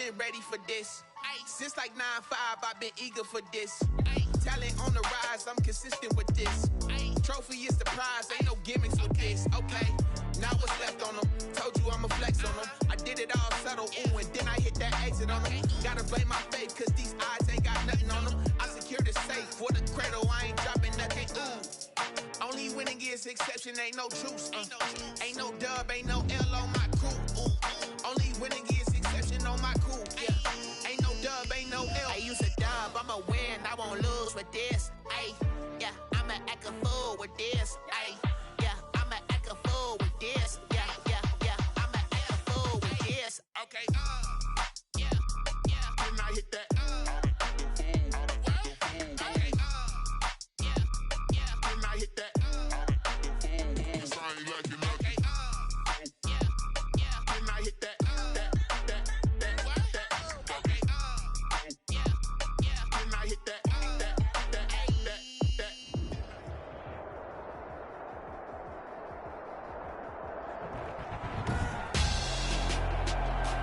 been ready for this. Since like 9-5, I've been eager for this. Talent on the rise, I'm consistent with this. Trophy is the prize, ain't no gimmicks with this. Okay, now what's left on them? Told you I'ma flex on them. I did it all subtle, ooh, and then I hit that exit on them. Gotta blame my faith, cause these eyes ain't got nothing on them. I secured the safe for the cradle, I ain't dropping nothing, ooh. Only winning is exception, ain't no truce. Ain't no dub, ain't no L on my crew. Ooh. Only winning is exception on my crew. Yeah. Ain't no dub, ain't no L. I use a dub, I'ma win, I won't lose with this. Ay, yeah, I'ma act a fool with this. Ay, yeah, I'ma act a fool with this. Yeah, yeah, yeah, I'ma act a fool with this. Okay, yeah, yeah. When I hit that, okay, yeah, yeah. When I hit that,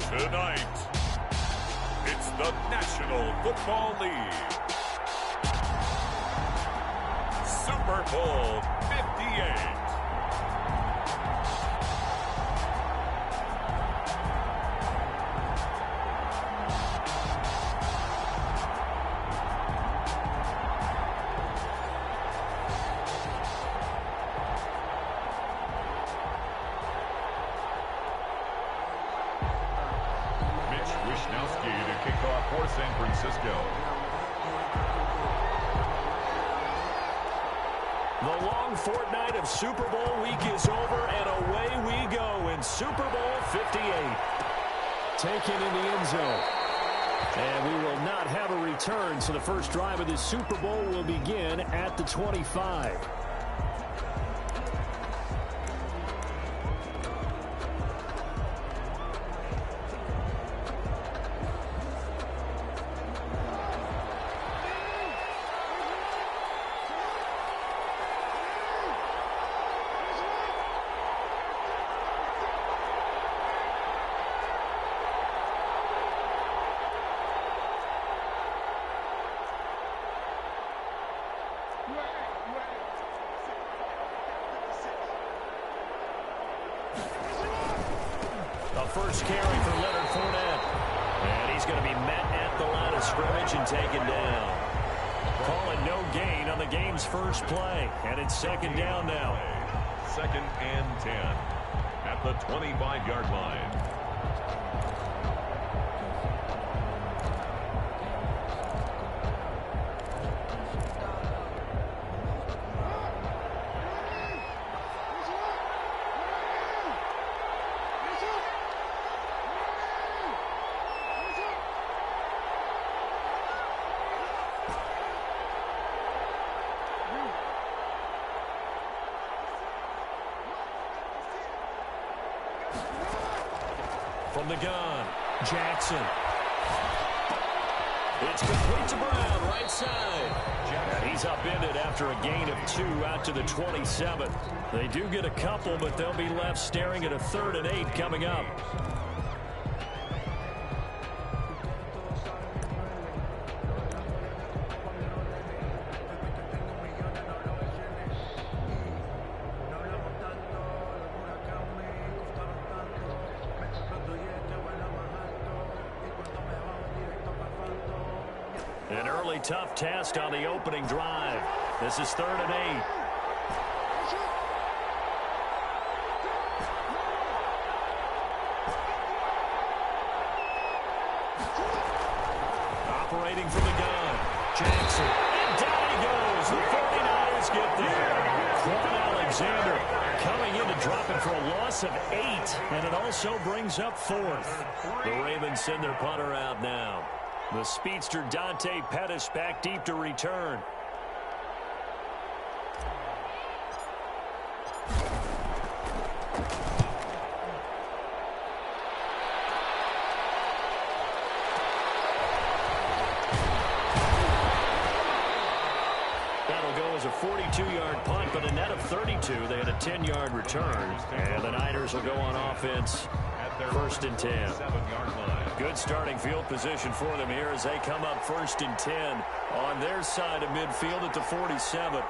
Tonight, it's the National Football League. Super Bowl 58. For San Francisco. The long fortnight of Super Bowl week is over, and away we go in Super Bowl 58. Taken in the end zone. And we will not have a return, so the first drive of this Super Bowl will begin at the 25. First carry for Leonard Fournette. And he's going to be met at the line of scrimmage and taken down. Calling no gain on the game's first play. And it's second down now. 2nd and 10 at the 25-yard line. From the gun, Jackson. It's complete to Brown, right side. And he's upended after a gain of 2 out to the 27. They do get a couple, but they'll be left staring at a 3rd and 8 coming up. An early tough test on the opening drive. This is 3rd and 8. Operating from the gun. Jackson. And down he goes. The 49ers get there. Quan Alexander coming in to drop it for a loss of 8. And it also brings up 4th. The Ravens send their punter out now. The speedster Dante Pettis back deep to return. That'll go as a 42-yard punt, but a net of 32. They had a 10-yard return. And the Niners will go on offense First and 10. Good starting field position for them here as they come up first and 10 on their side of midfield at the 47.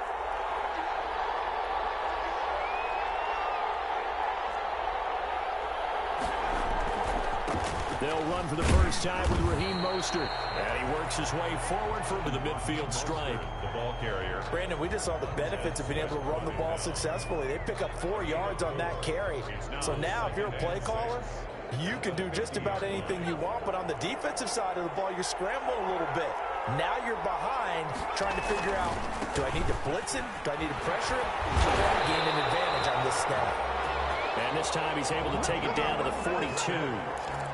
They'll run for the first time with Raheem Mostert. And he works his way forward for the midfield strike. The ball carrier. Brandon, we just saw the benefits of being able to run the ball successfully. They pick up 4 yards on that carry. So now if you're a play caller, you can do just about anything you want. But on the defensive side of the ball, you're scrambling a little bit. Now you're behind trying to figure out, do I need to blitz him? Do I need to pressure him? Do I gain an advantage on this snap? And this time he's able to take it down to the 42.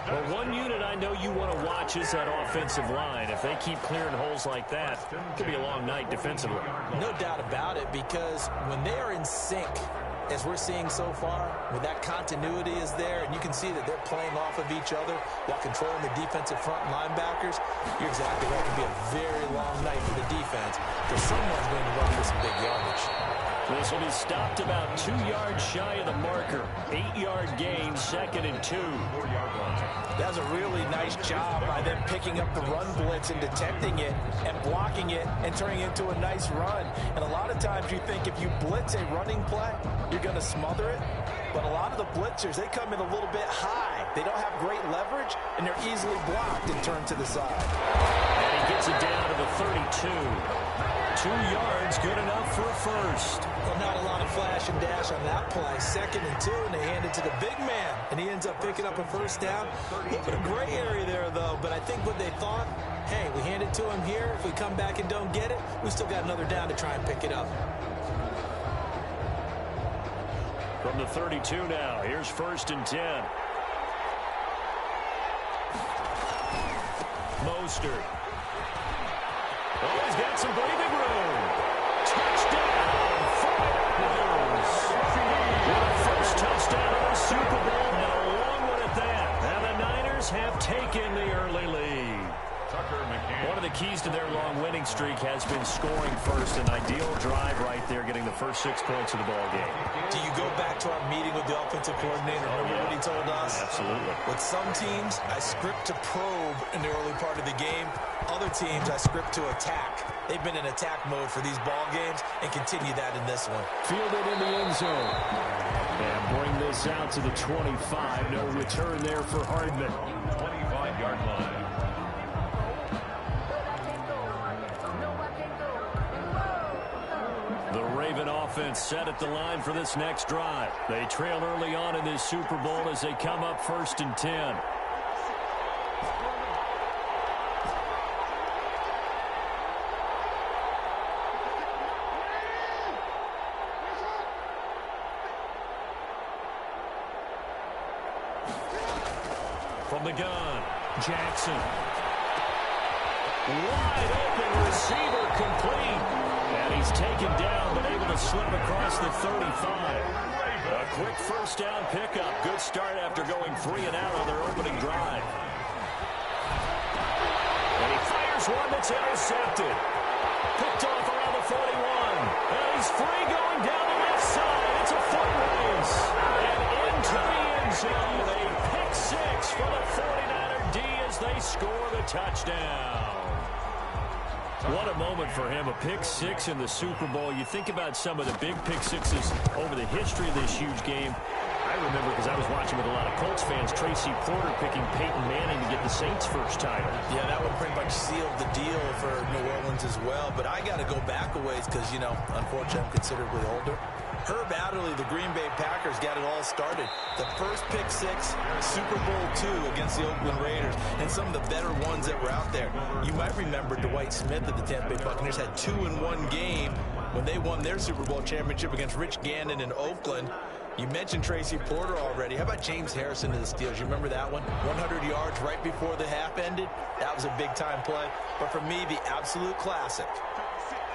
Well, one unit I know you want to watch is that offensive line. If they keep clearing holes like that, it could be a long night defensively. No doubt about it, because when they are in sync, as we're seeing so far, when that continuity is there, and you can see that they're playing off of each other while controlling the defensive front linebackers, you're exactly right. It could be a very long night for the defense because someone's going to run for some big yardage. This will be stopped about 2 yards shy of the marker. 8-yard gain, 2nd and 2. That's a really nice job by them picking up the run blitz and detecting it and blocking it and turning it into a nice run. And a lot of times you think if you blitz a running play, you're going to smother it. But a lot of the blitzers, they come in a little bit high. They don't have great leverage, and they're easily blocked and turned to the side. And he gets it down to the 32. 2 yards, good enough for a first. Well, not a lot of flash and dash on that play. 2nd and 2, and they hand it to the big man, and he ends up picking up a first down. A little bit of gray area there, though, but I think what they thought, hey, we hand it to him here. If we come back and don't get it, we still got another down to try and pick it up. From the 32 now, here's 1st and 10. Mostert. Oh, he's got some breathing room. Touchdown, 49ers. With a first touchdown of the Super Bowl, and a long one at that. And the Niners have taken the early lead. One of the keys to their long winning streak has been scoring first. An ideal drive right there, getting the first 6 points of the ball game. Do you go back to our meeting with the offensive coordinator? Remember what he told us? Absolutely. With some teams, I script to probe in the early part of the game. Other teams, I script to attack. They've been in attack mode for these ball games and continue that in this one. Fielded in the end zone. And bring this out to the 25. No return there for Hardman. 25-yard line. The Raven offense set at the line for this next drive. They trail early on in this Super Bowl as they come up 1st and 10. From the gun, Jackson. Wide open receiver complete. And he's taken down, but able to slip across the 35. A quick first down pickup. Good start after going 3 and out on their opening drive. And he fires one that's intercepted. Picked off around the 41. And he's free going down the left side. It's a foot race. And into the end zone. A pick 6 for the 49er D as they score the touchdown. What a moment for him, a pick 6 in the Super Bowl. You think about some of the big pick 6s over the history of this huge game. I remember, because I was watching with a lot of Colts fans, Tracy Porter picking Peyton Manning to get the Saints' first title. Yeah, that one pretty much sealed the deal for New Orleans as well. But I got to go back a ways because, you know, unfortunately I'm considerably older. Herb Adderley, the Green Bay Packers, got it all started. The first pick 6, Super Bowl II against the Oakland Raiders, and some of the better ones that were out there. You might remember Dwight Smith of the Tampa Bay Buccaneers had 2-in-1 game when they won their Super Bowl championship against Rich Gannon in Oakland. You mentioned Tracy Porter already. How about James Harrison to the Steelers? You remember that one? 100 yards right before the half ended. That was a big-time play. But for me, the absolute classic,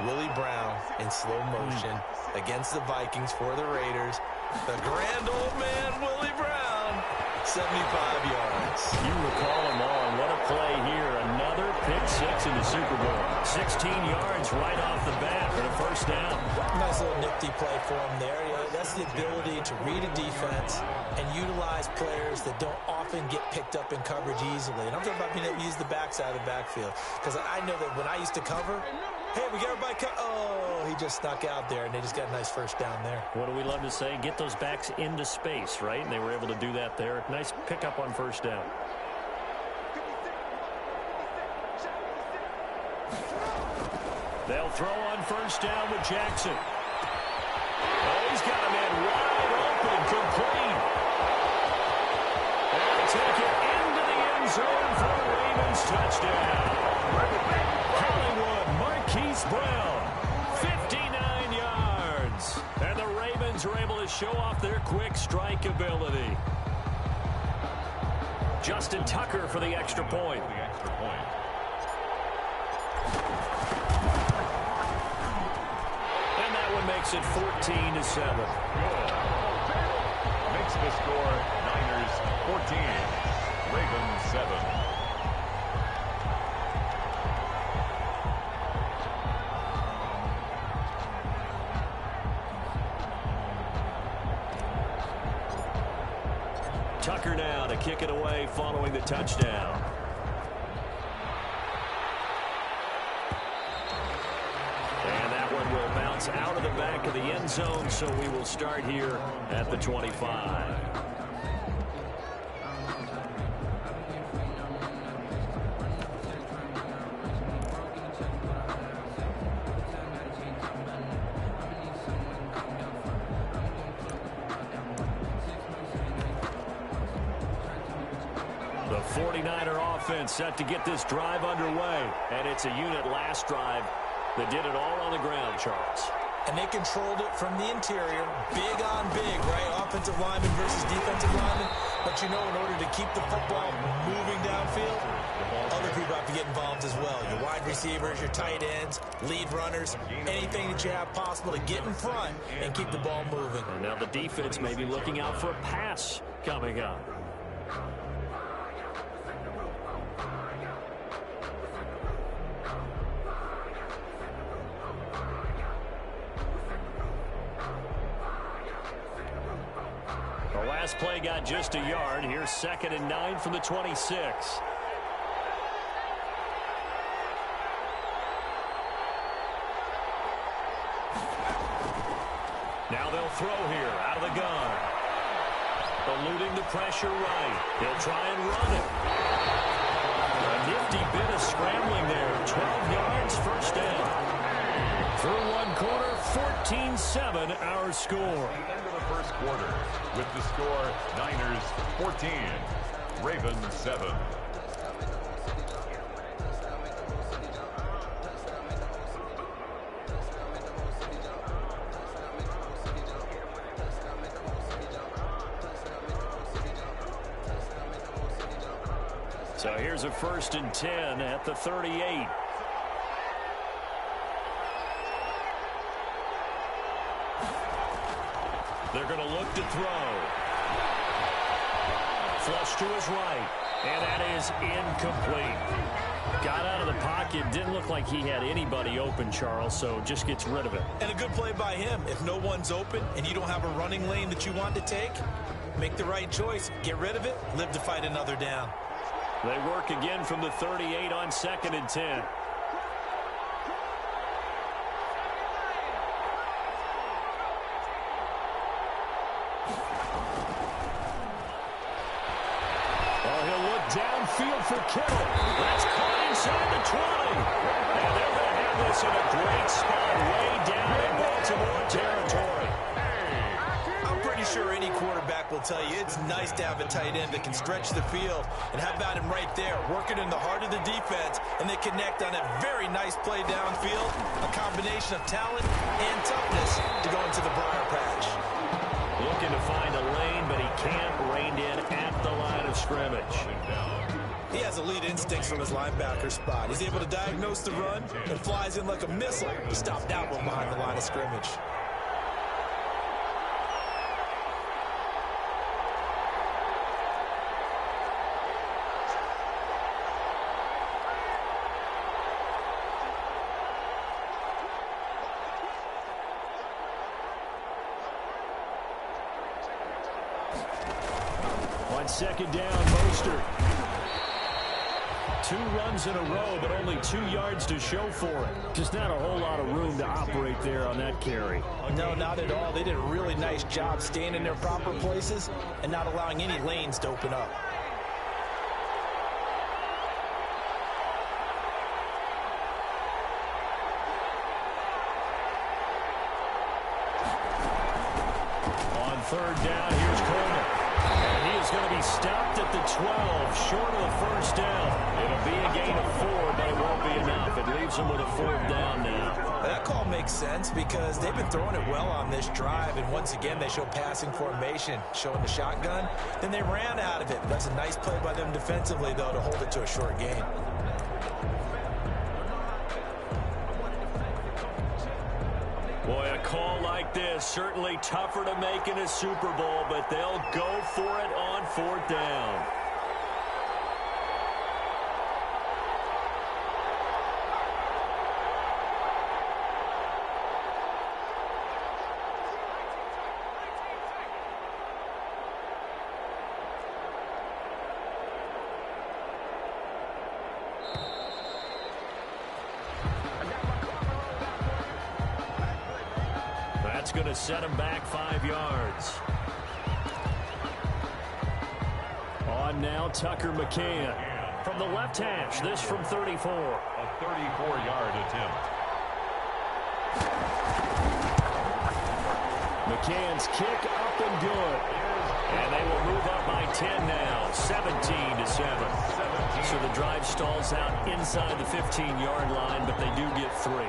Willie Brown in slow motion against the Vikings for the Raiders. The grand old man, Willie Brown. 75 yards. You recall them all, and what a play here. Another pick six in the Super Bowl. 16 yards right off the bat for the first down. Nice little nifty play for him there. You know, that's the ability to read a defense and utilize players that don't often get picked up in coverage easily. And I'm talking about being able to use the backside of the backfield. Because I know that when I used to cover, hey, we got everybody oh, he just snuck out there, and they just got a nice first down there. What do we love to say? Get those backs into space, right? And they were able to do that there. Nice pickup on first down. They'll throw on first down with Jackson. Oh, he's got a man wide open, complete. They'll take it into the end zone for a Ravens touchdown. Hollywood, Marquise Brown, 59 yards. And the Ravens are able to show off their quick strike ability. Justin Tucker for the extra point. And that one makes it 14-7. Makes the score Niners 14, Ravens 7. Tucker now to kick it away following the touchdown. And that one will bounce out of the back of the end zone, so we will start here at the 25. The 49er offense set to get this drive underway. And it's a unit last drive that did it all on the ground, Charles. And they controlled it from the interior, big on big, right? Offensive lineman versus defensive lineman. But you know, in order to keep the football moving downfield, other people have to get involved as well. Your wide receivers, your tight ends, lead runners, anything that you have possible to get in front and keep the ball moving. And now the defense may be looking out for a pass coming up. The last play got just a yard. Here's 2nd and 9 from the 26. Now they'll throw here out of the gun. Eluding the pressure right. He'll try and run it. A nifty bit of scrambling there. 12 yards, first down. Through one quarter, 14-7 our score. End of the first quarter with the score Niners 14, Ravens 7. So here's a 1st and 10 at the 38. They're going to look to throw. Flush to his right. And that is incomplete. Got out of the pocket. Didn't look like he had anybody open, Charles, so just gets rid of it. And a good play by him. If no one's open and you don't have a running lane that you want to take, make the right choice. Get rid of it. Live to fight another down. They work again from the 38 on 2nd and 10. Downfield for Kittle. That's caught inside the 20. And they're going to have this in a great spot way down in Baltimore territory. I'm pretty sure any quarterback will tell you it's nice to have a tight end that can stretch the field. And how about him right there, working in the heart of the defense, and they connect on a very nice play downfield, a combination of talent and toughness to go into the briar patch. Looking to find a lane, but he can't rein in at the line of scrimmage. He has elite instincts from his linebacker spot. He's able to diagnose the run and flies in like a missile to stop that one behind the line of scrimmage. On second down, Mostert. 2 runs in a row, but only 2 yards to show for it. Just not a whole lot of room to operate there on that carry. No, not at all. They did a really nice job staying in their proper places and not allowing any lanes to open up. On third down, here's Coleman. And he is going to be stopped at the 12, short of the first down. It'll be a gain of 4, but it won't be enough. It leaves him with a 4th down now. That call makes sense because they've been throwing it well on this drive, and once again they show passing formation, showing the shotgun. Then they ran out of it. That's a nice play by them defensively, though, to hold it to a short gain. Boy, a call like this, certainly tougher to make in a Super Bowl, but they'll go for it on 4th down. That's going to set him back 5 yards. On now, Tucker McCann. From the left hash, this from 34. A 34-yard attempt. McCann's kick up and good. And they will move up by 10 now, 17-7. So the drive stalls out inside the 15-yard line, but they do get 3.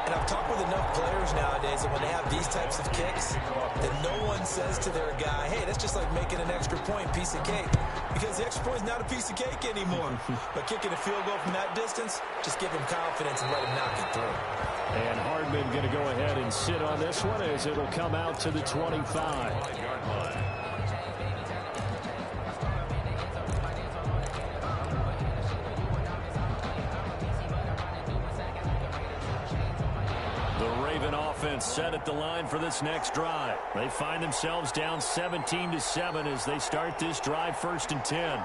And I've talked with enough players nowadays that when they have these types of kicks, that no one says to their guy, hey, that's just like making an extra point, piece of cake. Because the extra point is not a piece of cake anymore. But kicking a field goal from that distance, just give him confidence and let him knock it through. And Hardman going to go ahead and sit on this one as it'll come out to the 25. 5-yard line. Set at the line for this next drive. They find themselves down 17-7 as they start this drive 1st and 10.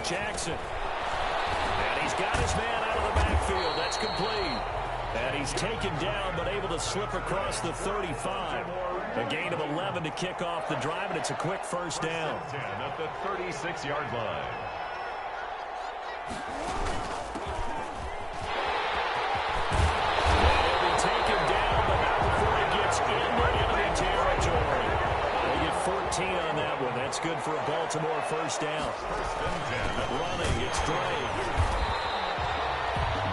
Jackson. And he's got his man out of the backfield. That's complete. And he's taken down but able to slip across the 35. A gain of 11 to kick off the drive, and it's a quick 1st down. 10 at the 36-yard line. He'll be taken down, but not before he gets into enemy territory. They get 14 on that one. That's good for a Baltimore 1st down. 1st and 10. Running, it's Drake.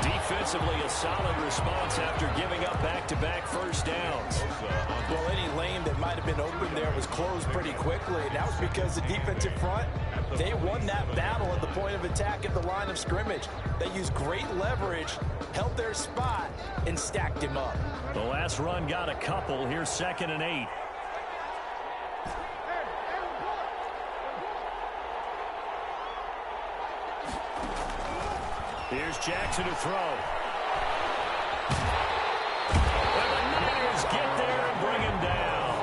Defensively, a solid response after giving up back-to-back 1st downs. Well, any lane that might have been open there was closed pretty quickly, and that was because the defensive front, they won that battle at the point of attack at the line of scrimmage. They used great leverage, held their spot, and stacked him up. The last run got a couple. Here's 2nd and 8. Here's Jackson to throw. And the Niners get there and bring him down.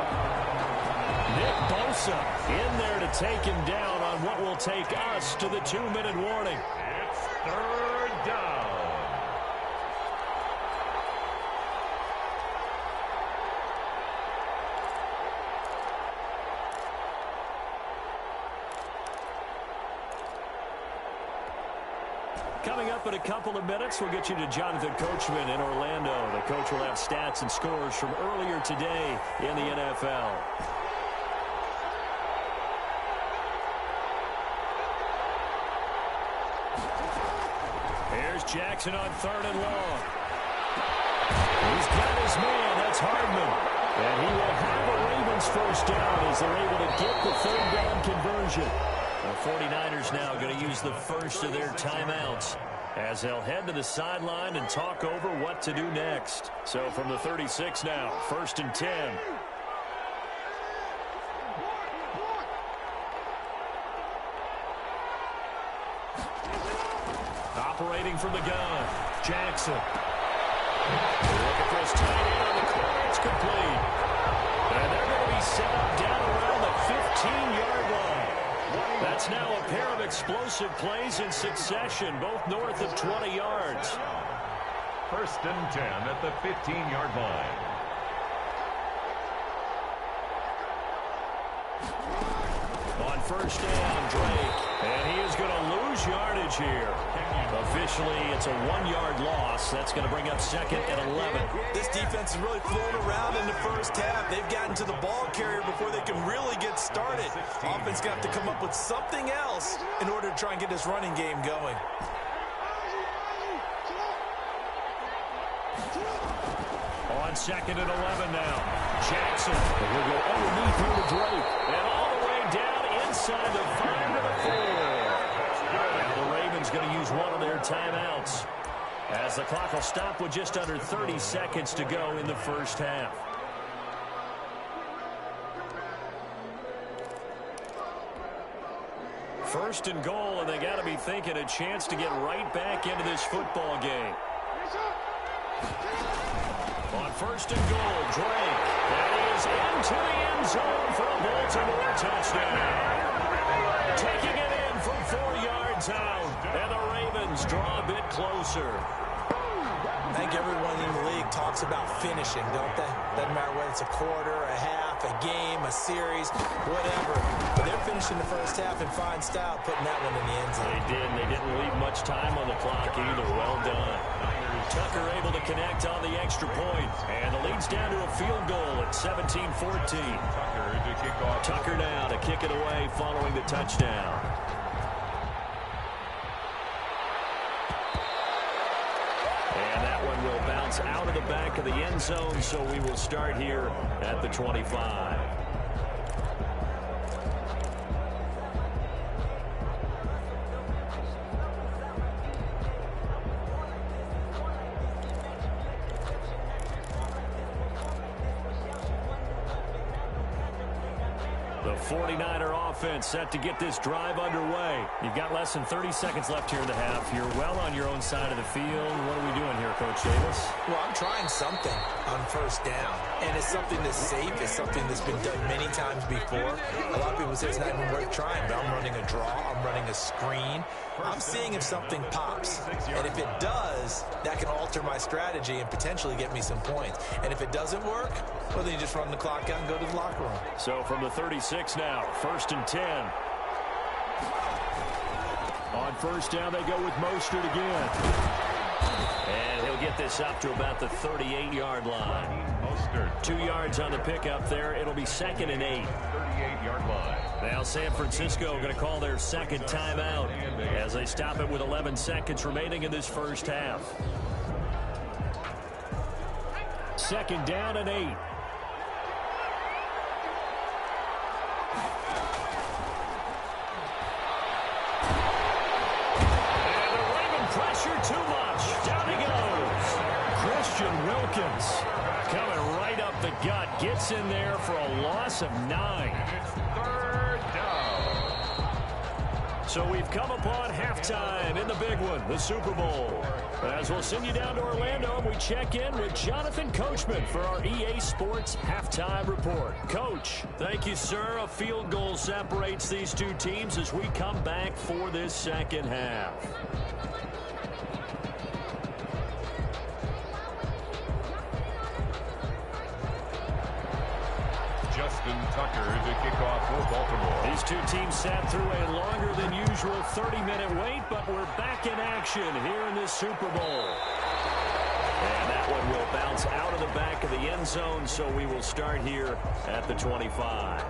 Nick Bosa in there to take him down on what will take us to the 2-minute warning. It's 3rd down. Coming up in a couple of minutes, we'll get you to Jonathan Coachman in Orlando. The coach will have stats and scores from earlier today in the NFL. Here's Jackson on 3rd and long. He's got his man. That's Hardman. And he will have a Ravens 1st down as they're able to get the 3rd down conversion. The 49ers now going to use the first of their timeouts as they'll head to the sideline and talk over what to do next. So from the 36 now, 1st and 10. Operating from the gun, Jackson. Looking for his tight end on the corner. It's complete. And they're going to be set up down around the 15-yard line. That's now a pair of explosive plays in succession, both north of 20 yards. First and 10 at the 15-yard line. On first down, Drake. And he is going to lose yardage here. Officially, it's a 1-yard loss. That's going to bring up second and 11. This defense is really flown around in the first half. They've gotten to the ball carrier before they can really get started. Offense going to have to come up with something else in order to try and get this running game going. On second and 11 now. Jackson. We'll go underneath here to Drake. And all the way down inside the 5 to the 4. And the Ravens going to use one of their timeouts, as the clock will stop with just under 30 seconds to go in the first half. First and goal, and they got to be thinking a chance to get right back into this football game. On first and goal, Drake. That is into the end zone for a Baltimore touchdown. Taking it in from 4 yards out, and the Ravens draw a bit closer. I think everyone in the league talks about finishing, don't they? Doesn't matter whether it's a quarter, a half, a game, a series, whatever. But they're finishing the first half in fine style, putting that one in the end zone. They did, and they didn't leave much time on the clock either. Well done. Tucker able to connect on the extra point, and the lead's down to a field goal at 17-14. Tucker now to kick it away following the touchdown. And that one will bounce out of the back of the end zone, so we will start here at the 25. The 49er offense set to get this drive underway. You've got less than 30 seconds left here in the half. You're well on your own side of the field. What are we doing here, Coach Davis? Well, I'm trying something on first down, and it's something that's safe. It's something that's been done many times before. A lot of people say it's not even worth trying, but I'm running a draw. I'm running a screen. I'm seeing if something pops, and if it does, that can alter my strategy and potentially get me some points. And if it doesn't work, well, then you just run the clock out and go to the locker room. So from the 36 now, first and 10. On first down, they go with Mostert again. And he'll get this up to about the 38-yard line. 2 yards on the pickup there. It'll be second and 8. 38-yard line. Now San Francisco going to call their second timeout as they stop it with 11 seconds remaining in this first half. Second down and 8. Pressure too much. Down he goes. Christian Wilkins coming right up the gut. Gets in there for a loss of 9. It's third down. So we've come upon halftime in the big one, the Super Bowl. As we'll send you down to Orlando, and we check in with Jonathan Coachman for our EA Sports Halftime Report. Coach, thank you, sir. A field goal separates these two teams as we come back for this second half. Tucker to kick off for Baltimore. These two teams sat through a longer than usual 30-minute wait, but we're back in action here in this Super Bowl. And that one will bounce out of the back of the end zone, so we will start here at the 25.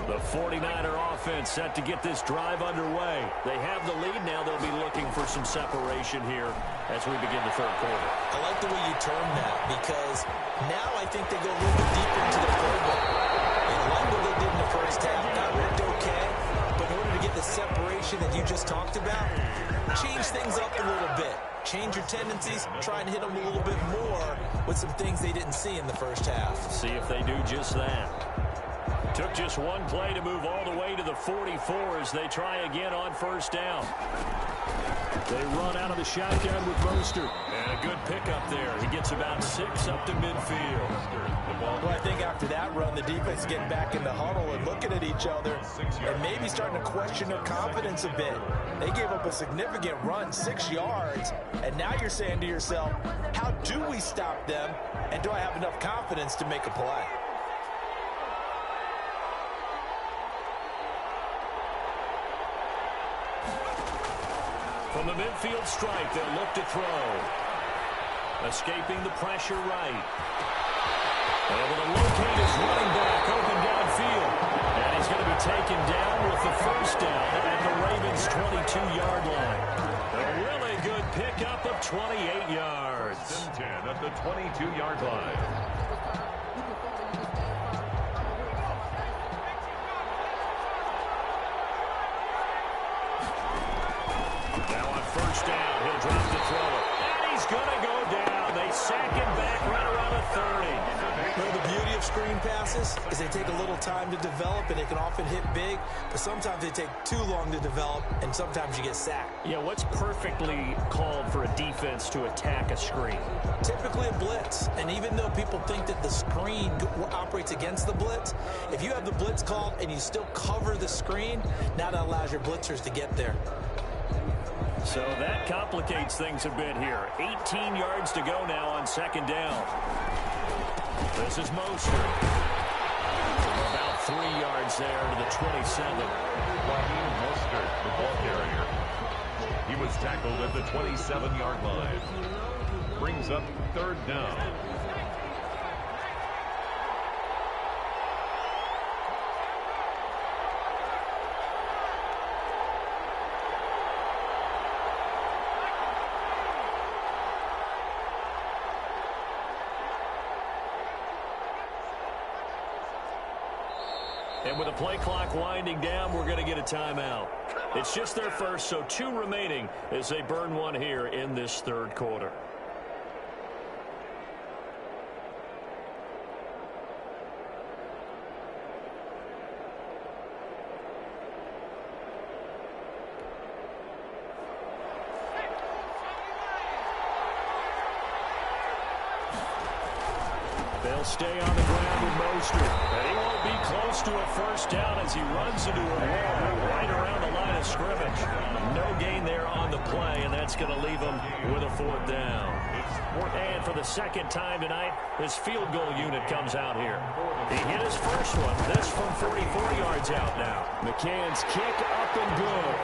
The 49er offense set to get this drive underway. They have the lead now. They'll be looking for some separation here as we begin the third quarter. I like the way you term that, because now I think they go a little bit deeper into the playbook. I like what they did in the first half. That worked okay, but in order to get the separation that you just talked about, change things up a little bit. change your tendencies, try and hit them a little bit more with some things they didn't see in the first half. See if they do just that. Took just one play to move all the way to the 44 as they try again on first down. They run out of the shotgun with Mostert. And a good pickup there. He gets about 6 up to midfield. Well, I think after that run, the defense getting back in the huddle and looking at each other and maybe starting to question their confidence a bit. They gave up a significant run, 6 yards, and now you're saying to yourself, how do we stop them, and do I have enough confidence to make a play? From the midfield stripe, they'll look to throw. Escaping the pressure right. Able to locate his running back open downfield. And he's going to be taken down with the first down at the Ravens' 22-yard line. A really good pickup of 28 yards. 10 at the 22-yard line. Now on first down, he'll drop to throw it. And he's going to go down. They sack him back right around the 30. Well, the beauty of screen passes is they take a little time to develop, and they can often hit big, but sometimes they take too long to develop, and sometimes you get sacked. Yeah, what's perfectly called for a defense to attack a screen? Typically a blitz, and even though people think that the screen operates against the blitz, if you have the blitz called and you still cover the screen, now that allows your blitzers to get there. So that complicates things a bit here. 18 yards to go now on second down. This is Mostert. About 3 yards there to the 27. Raheem Mostert, the ball carrier. He was tackled at the 27-yard line. Brings up third down. And with the play clock winding down, we're going to get a timeout. It's just their first, so 2 remaining as they burn one here in this third quarter. They'll stay on the ground with Mostert. And he won't be close to a first down as he runs into a wall right around the line of scrimmage. No gain there on the play, and that's going to leave him with a fourth down. And for the second time tonight, his field goal unit comes out here. He hit his first one. This from 44 yards out now. McCann's kick up and good.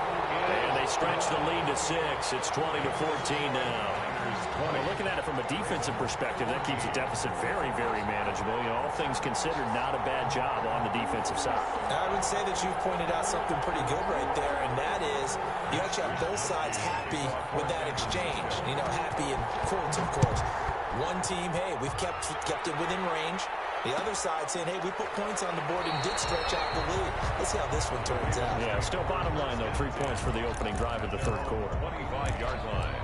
And they stretch the lead to 6. It's 20-14 now. Well, looking at it from a defensive perspective, that keeps the deficit very, very manageable. You know, all things considered, not a bad job on the defensive side. I would say that you've pointed out something pretty good right there, and that is you actually have both sides happy with that exchange. You know, happy in quotes, of course. One team, hey, we've kept it within range. The other side saying, hey, we put points on the board and did stretch out the lead. Let's see how this one turns out. Yeah, still bottom line, though, 3 points for the opening drive of the third quarter. 25-yard line.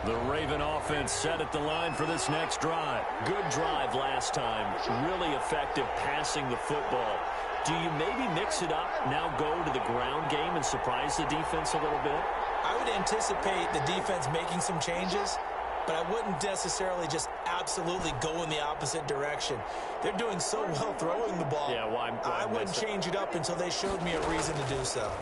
The Raven offense set at the line for this next drive. Good drive last time. Really effective passing the football. Do you maybe mix it up, now go to the ground game and surprise the defense a little bit? I would anticipate the defense making some changes, but I wouldn't necessarily just absolutely go in the opposite direction. They're doing so well throwing the ball. Yeah, well, I wouldn't change it up until they showed me a reason to do so.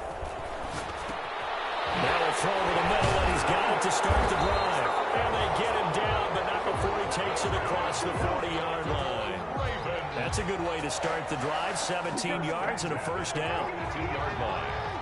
Now a throw to the middle, and he's got it to start the drive. And they get him down, but not before he takes it across the 40-yard line. That's a good way to start the drive. 17 yards and a first down. 2-yard line.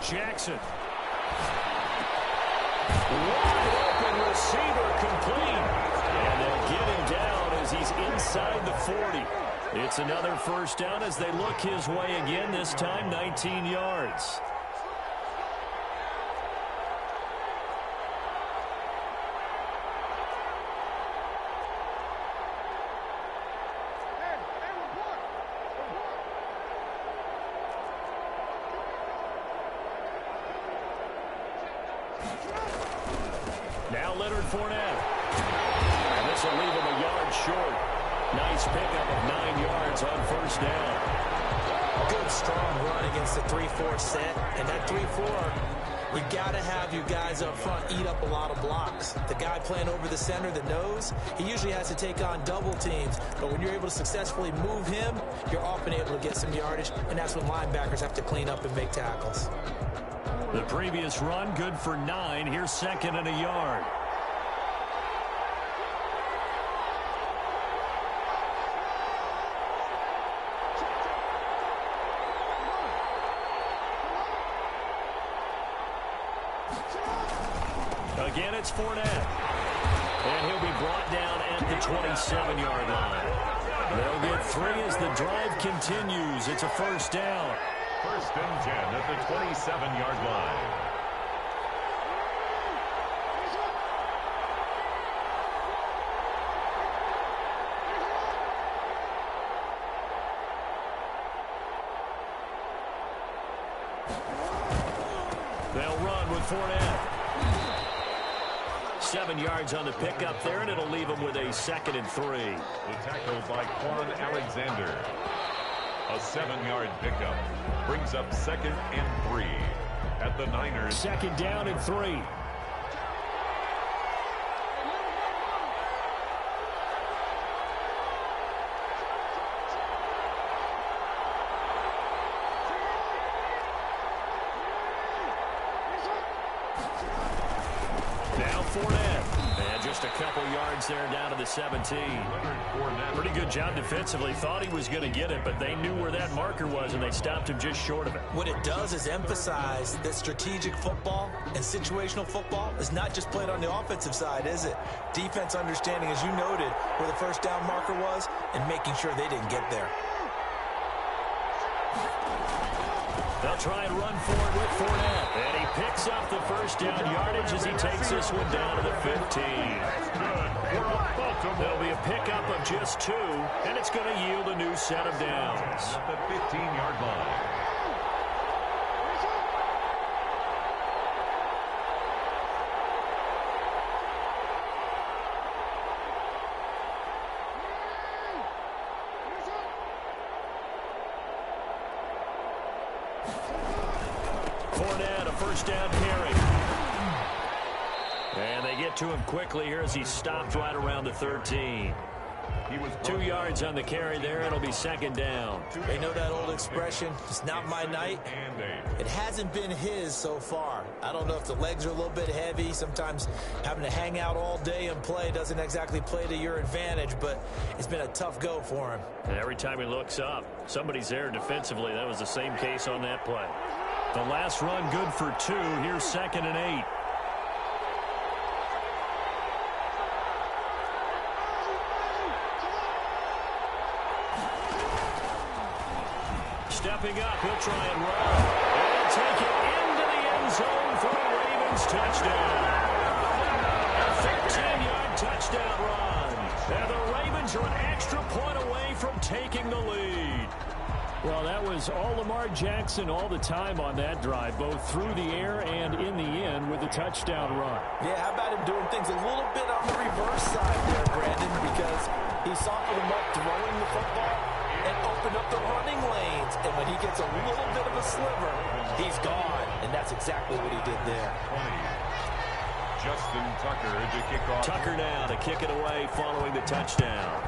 Jackson. Wide open receiver complete. And they'll get him down as he's inside the 40. It's another first down as they look his way again, this time 19 yards. Now Leonard Fournette. And this will leave him a yard short. Nice pickup of 9 yards on first down. Good, strong run against the 3-4 set. And that 3-4, you got to have your guys up front eat up a lot of blocks. The guy playing over the center, the nose, he usually has to take on double teams. But when you're able to successfully move him, you're often able to get some yardage. And that's when linebackers have to clean up and make tackles. The previous run, good for 9. Here's second and a yard. Again, it's Fournette. And he'll be brought down at the 27-yard line. They'll get 3 as the drive continues. It's a first down. First and 10 at the 27-yard line. They'll run with Fournette. 7 yards on the pickup there, and it'll leave them with a second and 3. The tackle by Quan Alexander. A 7-yard pickup brings up second and 3 at the Niners. Second down and 3. Now Fournette. And just a couple yards there down to the 17. Pretty good job defensively. Thought he was going to get it, but they knew where that marker was, and they stopped him just short of it. What it does is emphasize that strategic football and situational football is not just played on the offensive side, is it? Defense understanding, as you noted, where the first down marker was and making sure they didn't get there. They'll try and run for it with Fournette. And he picks up the first down yardage as he takes this one down to the 15. There'll be a pickup of just 2, and it's going to yield a new set of downs. At the 15-yard line. Fournette, a first down carry. And they get to him quickly here as he stopped right around the 13. He was 2 yards on the carry there. It'll be second down. They know that old expression, it's not my night. It hasn't been his so far. I don't know if the legs are a little bit heavy. Sometimes having to hang out all day and play doesn't exactly play to your advantage, but it's been a tough go for him. And every time he looks up, somebody's there defensively. That was the same case on that play. The last run good for 2. Here's second and 8. Stepping up, he'll try and run. And take it into the end zone for a Ravens touchdown. A 13-yard touchdown run. And the Ravens are an extra point away from taking the lead. Well, that was all Lamar Jackson all the time on that drive, both through the air and in the end with the touchdown run. Yeah, how about him doing things a little bit on the reverse side there, Brandon, because he softened him up throwing the football and opened up the running lanes. And when he gets a little bit of a sliver, he's gone. And that's exactly what he did there. 20. Justin Tucker to kick off. Tucker now to kick it away following the touchdown.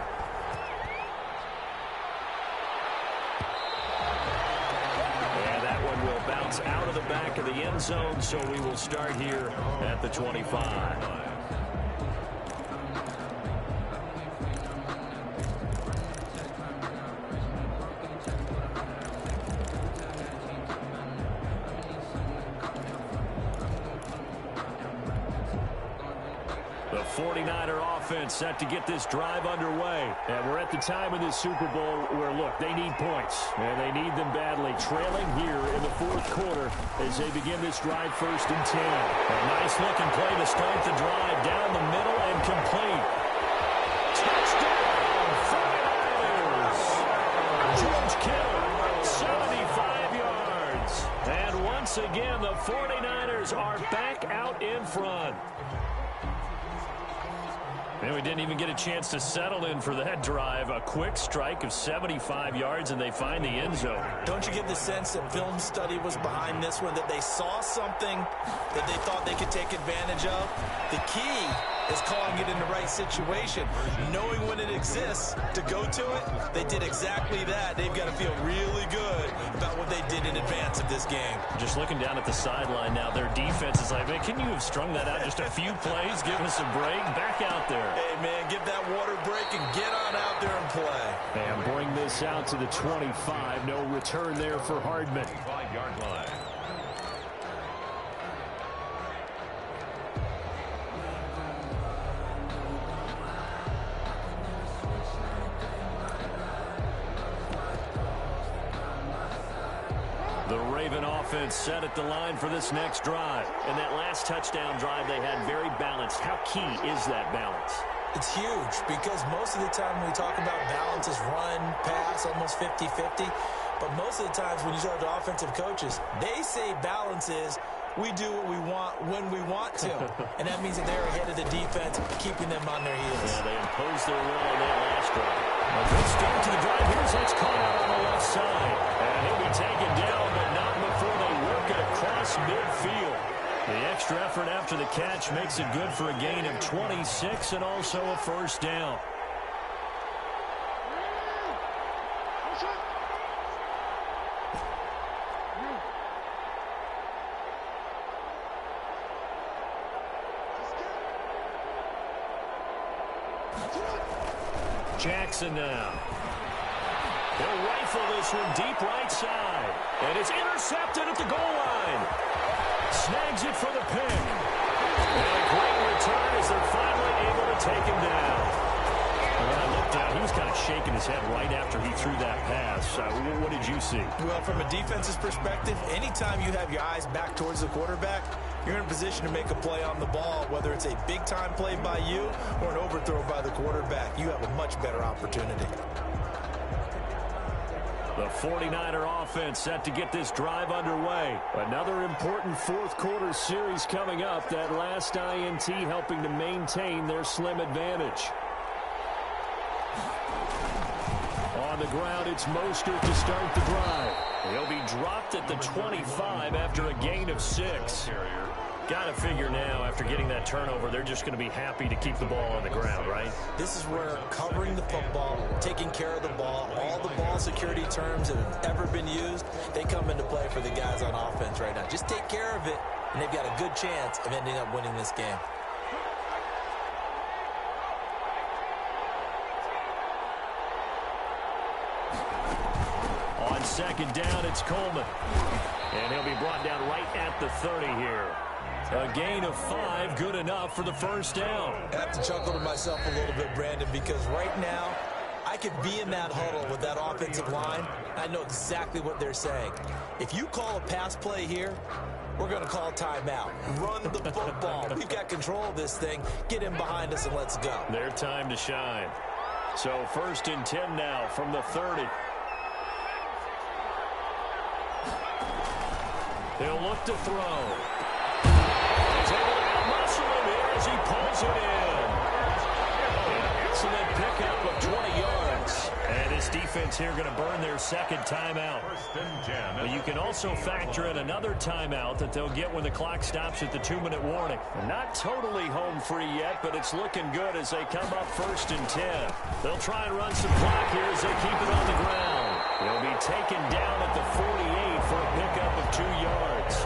And that one will bounce out of the back of the end zone, so we will start here at the 25. 49er offense set to get this drive underway. And we're at the time in this Super Bowl where, look, they need points, and they need them badly. Trailing here in the fourth quarter as they begin this drive 1st and 10. A nice-looking play to start the drive down the middle and complete. Touchdown, 49ers! George Kittle, 75 yards. And once again, the 49ers are back out in front. And we didn't even get a chance to settle in for that drive. A quick strike of 75 yards, and they find the end zone. Don't you get the sense that film study was behind this one, that they saw something that they thought they could take advantage of? The key is calling it in the right situation. Knowing when it exists to go to it, they did exactly that. They've got to feel really good about what they did in advance of this game. Just looking down at the sideline now, their defense is like, man, can you have strung that out just a few plays? Give us a break. Back out there. Hey, man, give that water break and get on out there and play. And bring this out to the 25. No return there for Hardman. 5-yard line. The Raven offense set at the line for this next drive. And that last touchdown drive they had very balanced. How key is that balance? It's huge because most of the time when we talk about balance is run, pass, almost 50-50. But most of the times when you talk to offensive coaches, they say balance is we do what we want when we want to. And that means that they're ahead of the defense, keeping them on their heels. Yeah, they imposed their will on that last drive. A good start to the drive. Here's that's caught out on the left side. And he'll be taken down, but not before they work it across midfield. The extra effort after the catch makes it good for a gain of 26 and also a first down. Jackson now. He'll rifle this one deep right side. And it's intercepted at the goal line. Snags it for the pick. And a great return as they're finally able to take him down. And when I looked down, he was kind of shaking his head right after he threw that pass. What did you see? Well, from a defense's perspective, anytime you have your eyes back towards the quarterback, you're in a position to make a play on the ball, whether it's a big-time play by you or an overthrow by the quarterback. You have a much better opportunity. The 49er offense set to get this drive underway. Another important fourth quarter series coming up. That last INT helping to maintain their slim advantage. On the ground, it's Mostert to start the drive. He'll be dropped at the 25 after a gain of 6. Got to figure now, after getting that turnover, they're just going to be happy to keep the ball on the ground, right? This is where covering the football, taking care of the ball, all the ball security terms that have ever been used, they come into play for the guys on offense right now. Just take care of it, and they've got a good chance of ending up winning this game. On second down, it's Coleman. And he'll be brought down right at the 30 here. A gain of 5, good enough for the first down. I have to chuckle to myself a little bit, Brandon, because right now, I could be in that huddle with that offensive line. I know exactly what they're saying. If you call a pass play here, we're going to call timeout. Run the football. We've got control of this thing. Get in behind us and let's go. Their time to shine. So 1st and 10 now from the 30. He'll look to throw. He's able to muscle him here as he pulls it in. An excellent pickup of 20 yards. And this defense here going to burn their second timeout. But you can also factor in another timeout that they'll get when the clock stops at the 2-minute warning. Not totally home free yet, but it's looking good as they come up 1st and 10. They'll try and run some clock here as they keep it on the ground. They'll be taken down at the 48 for a pickup of 2 yards.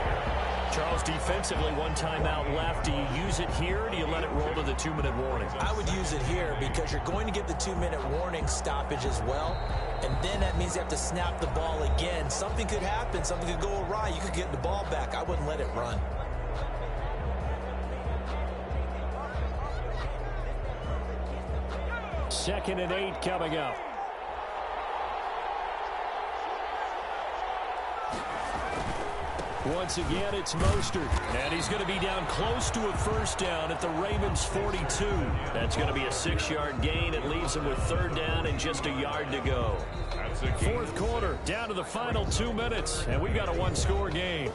Charles, defensively, 1 timeout left. Do you use it here, or do you let it roll to the 2-minute warning? I would use it here because you're going to get the 2-minute warning stoppage as well. And then that means you have to snap the ball again. Something could happen. Something could go awry. You could get the ball back. I wouldn't let it run. 2nd and 8 coming up. Once again, it's Mostert. And he's going to be down close to a first down at the Ravens' 42. That's going to be a 6-yard gain. It leaves him with 3rd down and just a yard to go. 4th quarter, down to the final 2 minutes. And we've got a 1-score game.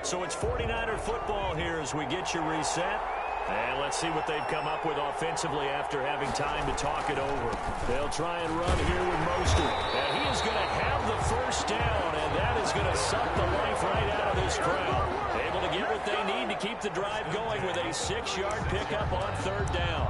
So it's 49er football here as we get you reset. And let's see what they've come up with offensively after having time to talk it over. They'll try and run here with Mostert. And he is going to have the first down, and that is going to suck the life right out of this crowd. Able to get what they need to keep the drive going with a 6-yard pickup on 3rd down.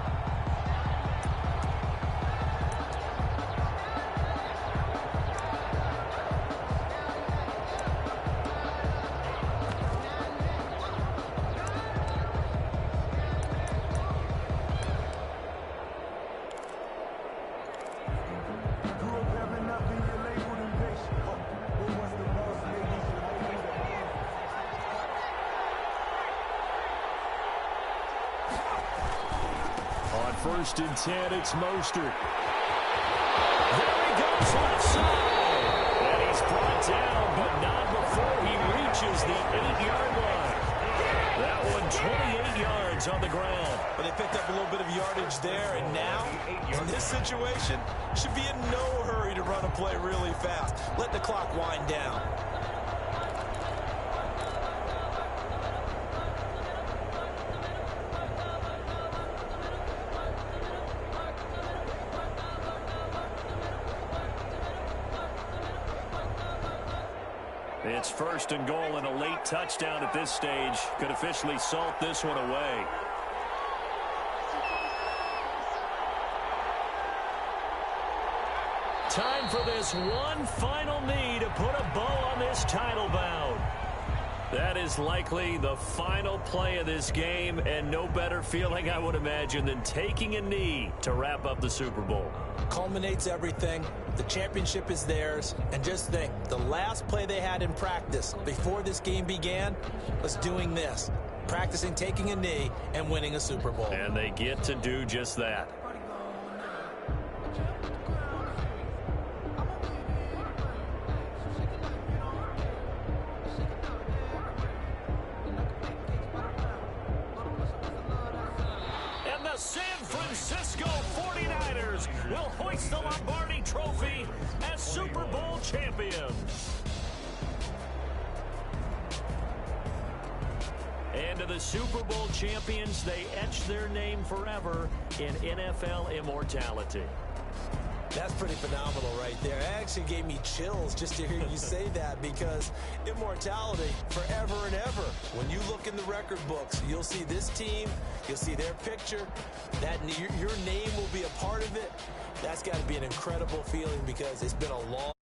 First and 10, it's Mostert. There he goes left side. And he's brought down, but not before he reaches the 8-yard line. That one 28 yards on the ground. But they picked up a little bit of yardage there, and now, in this situation, should be in no hurry to run a play really fast. Let the clock wind down. It's 1st and goal, and a late touchdown at this stage could officially salt this one away. Time for this one final knee to put a bow on this title bout. That is likely the final play of this game, and no better feeling, I would imagine, than taking a knee to wrap up the Super Bowl. Culminates everything. The championship is theirs. And just think, the last play they had in practice before this game began was doing this. Practicing taking a knee and winning a Super Bowl. And they get to do just that. Will hoist the Lombardi Trophy as Super Bowl champions. And to the Super Bowl champions, they etch their name forever in NFL immortality. That's pretty phenomenal right there. It actually gave me chills just to hear you say that, because immortality forever and ever. When you look in the record books, you'll see this team, you'll see their picture, that your name will be a part of it. That's got to be an incredible feeling, because it's been a long